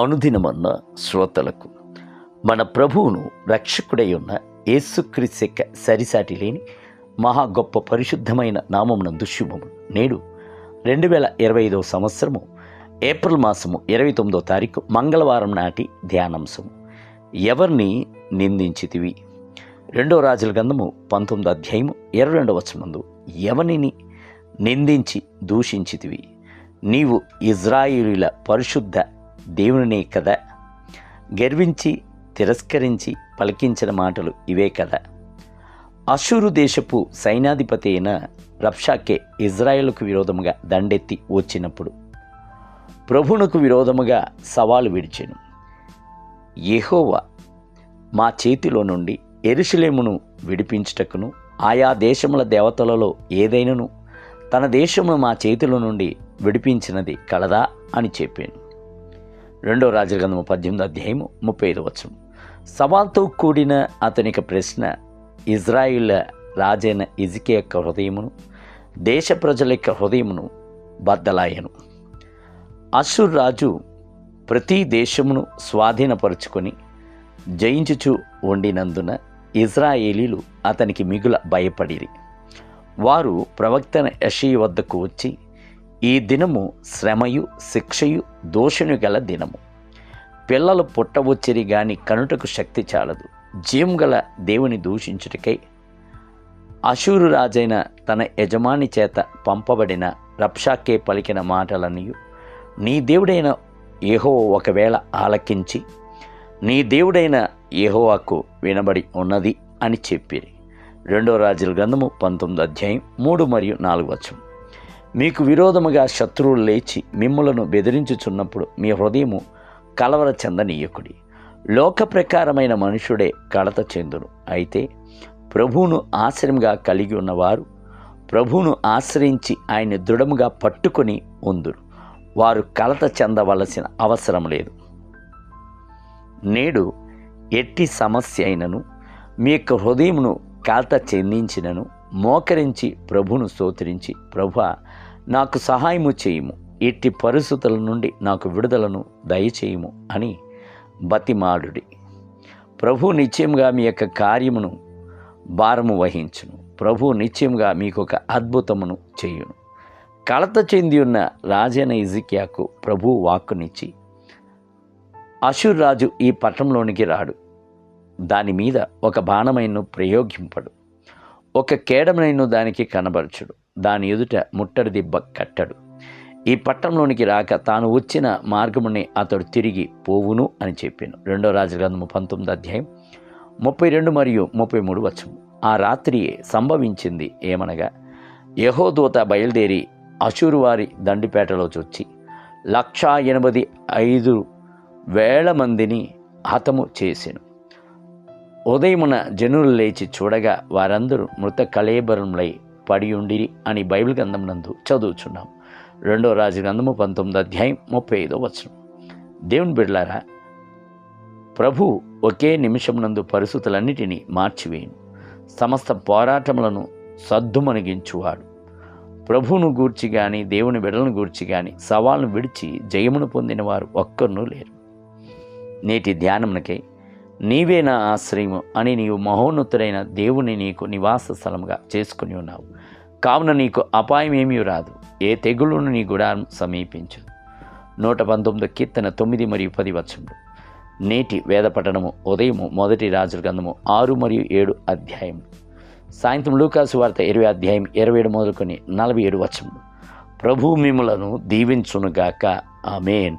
అనుదినమన్న శ్రోతలకు మన ప్రభువును రక్షకుడై ఉన్న యేసుక్రీస్తు సరిసాటి లేని మహా గొప్ప పరిశుద్ధమైన నామమునందు శుభము. నేడు 2025 సంవత్సరము ఏప్రిల్ మాసము 29వ తారీఖు మంగళవారం నాటి ధ్యానాంశము. ఎవరిని నిందించితివి? 2 రాజుల గ్రంథము 19వ అధ్యాయము 22వ వచనమందు, ఎవరిని నిందించి దూషించితివి? నీవు ఇజ్రాయేలీయుల పరిశుద్ధ దేవునినే కదా? గర్వించి తిరస్కరించి పలికించిన మాటలు ఇవే కదా? అషూరు దేశపు సైన్యాధిపతి అయిన రబ్షాకే ఇజ్రాయేలుకు విరోధముగా దండెత్తి వచ్చినప్పుడు ప్రభువునకు విరోధముగా సవాలు విడిచెను. యెహోవా మా చేతిలో నుండి యెరూషలేమును విడిపించుటకును ఆయా దేశముల దేవతలలో ఏదైనను తన దేశమును మా చేతిలో నుండి విడిపించినది కలదా అని చెప్పాను. 2 రాజుల గ్రంథము 18వ అధ్యాయము 35వ వచనం. సవాల్తో కూడిన అతనికి ప్రశ్న ఇజ్రాయిల్ రాజైన హిజ్కియా యొక్క హృదయమును దేశ ప్రజల యొక్క హృదయమును బద్దలాయను. అషూరు రాజు ప్రతి దేశమును స్వాధీనపరుచుకొని జయించుచు ఉండినందున ఇజ్రాయేలీలు అతనికి మిగుల భయపడిరి. వారు ప్రవక్త యెషయా వద్దకు వచ్చి, ఈ దినము శ్రమయు శిక్షయు దోషణు గల దినము. పిల్లలు పుట్టవచ్చిరి గాని కనుటకు శక్తి చాలదు. జీవం గల దేవుని దూషించుటకై అషూరు రాజైన తన యజమాని చేత పంపబడిన రబ్షాకే పలికిన మాటలన్నీ నీ దేవుడైన యెహోవా ఒకవేళ ఆలకించి నీ దేవుడైన యెహోవాకు వినబడి ఉన్నది అని చెప్పిరి. 2 రాజుల గ్రంథము 19వ అధ్యాయం 3 మరియు 4 వచనం. మీకు విరోధముగా శత్రువులు లేచి మిమ్ములను బెదిరించుచున్నప్పుడు మీ హృదయము కలవర చెందనీయకుడి. లోక ప్రకారమైన మనుషుడే కలత చెందును. అయితే ప్రభువును ఆశ్రయంగా కలిగి ఉన్నవారు ప్రభువును ఆశ్రయించి ఆయన దృఢముగా పట్టుకొని ఉందురు. వారు కలత చెందవలసిన అవసరం లేదు. నేడు ఎట్టి సమస్య అయినను మీ యొక్క హృదయమును కలత చెందించినను మోకరించి ప్రభువును స్తోత్రించి, ప్రభువా నాకు సహాయము చేయుము, ఎట్టి పరిస్థితుల నుండి నాకు విడుదలను దయచేయుము అని బతిమాడుడి. ప్రభు నిశ్చయంగా మీ యొక్క కార్యమును భారము వహించును. ప్రభు నిశ్చయంగా మీకు ఒక అద్భుతమును చేయును. కలత చెంది ఉన్న రాజైన హిజ్కియాకు ప్రభు వాక్కునిచ్చి, అషూరు రాజు ఈ పట్టణంలోనికి రాడు, దాని మీద ఒక బాణమైనను ప్రయోగింపడు, ఒక కేడమైనను దానికి కనబరచుడు, దాని ఎదుట ముట్టడి దిబ్బ కట్టడు. ఈ పట్టణంలోనికి రాక తాను వచ్చిన మార్గమునే అతడు తిరిగి పోవును అని చెప్పాను. 2 రాజుల గ్రంథము 19వ అధ్యాయం 32 మరియు 33 వచనం. ఆ రాత్రియే సంభవించింది ఏమనగా, యెహోదూత బయలుదేరి అషూరు వారి దండిపేటలో చొచ్చి 185,000 మందిని హతము చేసెను. ఉదయమున జనులు లేచి చూడగా వారందరూ మృత కళేబరములై పడి ఉండిరి అని బైబిల్ గ్రంథం నందు చదువుచున్నాం. 2 రాజుల గ్రంథము 19వ అధ్యాయం 35వ వచనం. దేవుని బిడ్డలారా, ప్రభు ఒకే నిమిషమునందు పరిస్థితులన్నిటినీ మార్చివేయును. సమస్త పోరాటములను సద్దుమణిగించువాడు. ప్రభువును గూర్చి కానీ దేవుని బిడ్డలను గూర్చి కానీ సవాళ్ళను విడిచి జయమును పొందిన వారు ఒక్కరునూ లేరు. నేటి ధ్యానమునకై నీవే నా ఆశ్రయము అని నీవు మహోన్నతుడైన దేవుని నీకు నివాస స్థలముగా చేసుకుని ఉన్నావు. కావున నీకు అపాయం ఏమీ రాదు, ఏ తెగులును నీ గుడారం సమీపించదు. 119 కీర్తన 9 మరియు 10 వచనములు. నేటి వేద పఠనము ఉదయము 1 రాజుల గ్రంథము 6 మరియు 7 అధ్యాయం, సాయంత్రం లూకాసు వార్త 20 అధ్యాయం 27 మొదలుకొని 47 వచనములు. ప్రభువు మిమ్ములను దీవించునుగాక. ఆమేన్.